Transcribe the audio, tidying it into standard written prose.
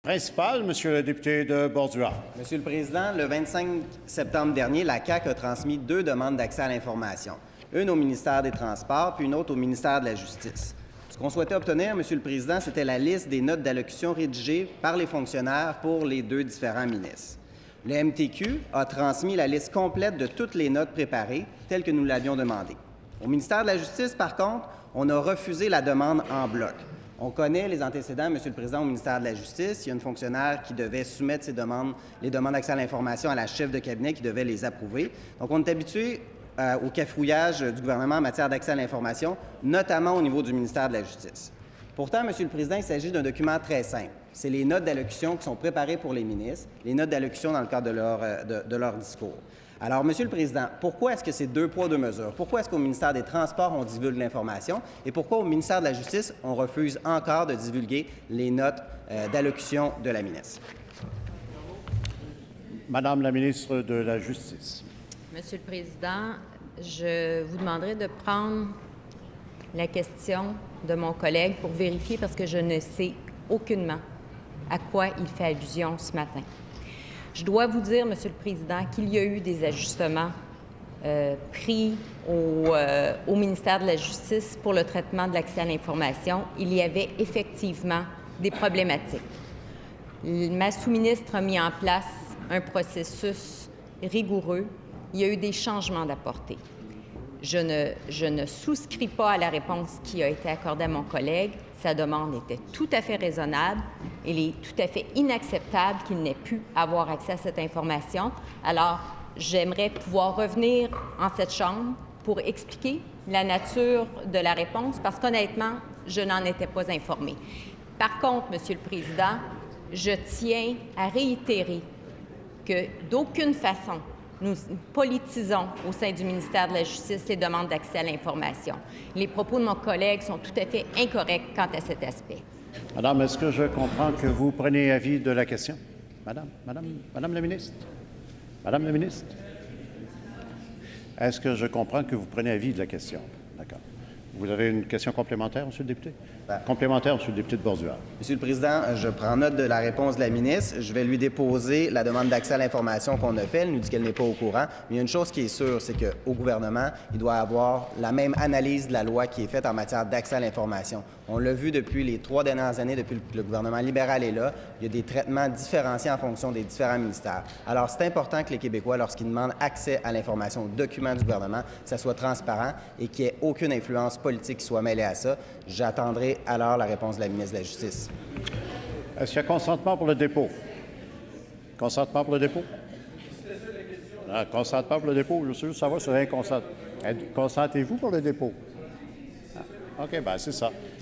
Principal, Monsieur le député de Bordua. Monsieur le Président, le 25 septembre dernier, la CAQ a transmis 2 demandes d'accès à l'information. Une au ministère des Transports, puis une autre au ministère de la Justice. Ce qu'on souhaitait obtenir, Monsieur le Président, c'était la liste des notes d'allocution rédigées par les fonctionnaires pour les 2 différents ministres. Le MTQ a transmis la liste complète de toutes les notes préparées, telles que nous l'avions demandé. Au ministère de la Justice, par contre, on a refusé la demande en bloc. On connaît les antécédents, Monsieur le Président, au ministère de la Justice. Il y a une fonctionnaire qui devait soumettre les demandes d'accès à l'information à la chef de cabinet qui devait les approuver. Donc, on est habitué au cafouillage du gouvernement en matière d'accès à l'information, notamment au niveau du ministère de la Justice. Pourtant, Monsieur le Président, il s'agit d'un document très simple. C'est les notes d'allocution qui sont préparées pour les ministres, les notes d'allocution dans le cadre de leur discours. Alors, Monsieur le Président, pourquoi est-ce que c'est 2 poids, 2 mesures? Pourquoi est-ce qu'au ministère des Transports, on divulgue l'information? Et pourquoi au ministère de la Justice, on refuse encore de divulguer les notes d'allocution de la ministre? Madame la ministre de la Justice. Monsieur le Président, je vous demanderai de prendre la question de mon collègue pour vérifier parce que je ne sais aucunement à quoi il fait allusion ce matin. Je dois vous dire, Monsieur le Président, qu'il y a eu des ajustements pris au ministère de la Justice pour le traitement de l'accès à l'information. Il y avait effectivement des problématiques. Ma sous-ministre a mis en place un processus rigoureux. Il y a eu des changements d'apportée. Je ne souscris pas à la réponse qui a été accordée à mon collègue. Sa demande était tout à fait raisonnable. Il est tout à fait inacceptable qu'il n'ait pu avoir accès à cette information. Alors, j'aimerais pouvoir revenir en cette Chambre pour expliquer la nature de la réponse, parce qu'honnêtement, je n'en étais pas informée. Par contre, Monsieur le Président, je tiens à réitérer que d'aucune façon, nous politisons au sein du ministère de la Justice les demandes d'accès à l'information. Les propos de mon collègue sont tout à fait incorrects quant à cet aspect. Madame, est-ce que je comprends que vous prenez avis de la question? Madame la ministre? Madame la ministre? Est-ce que je comprends que vous prenez avis de la question? D'accord. Vous avez une question complémentaire, Monsieur le député? Complémentaire, Monsieur le député de Bordua. Monsieur le Président, je prends note de la réponse de la ministre. Je vais lui déposer la demande d'accès à l'information qu'on a faite. Elle nous dit qu'elle n'est pas au courant. Mais il y a une chose qui est sûre, c'est qu'au gouvernement, il doit avoir la même analyse de la loi qui est faite en matière d'accès à l'information. On l'a vu depuis les 3 dernières années, depuis que le gouvernement libéral est là. Il y a des traitements différenciés en fonction des différents ministères. Alors, c'est important que les Québécois, lorsqu'ils demandent accès à l'information, aux documents du gouvernement, que ça soit transparent et qu'il n'y ait aucune influence politique qui soit mêlée à ça. J'attendrai alors la réponse de la ministre de la Justice. Est-ce qu'il y a consentement pour le dépôt? Consentement pour le dépôt? Non, consentement pour le dépôt. Je veux juste savoir si vous avez un consentement. Consentez-vous pour le dépôt? Ah, OK, bien, c'est ça.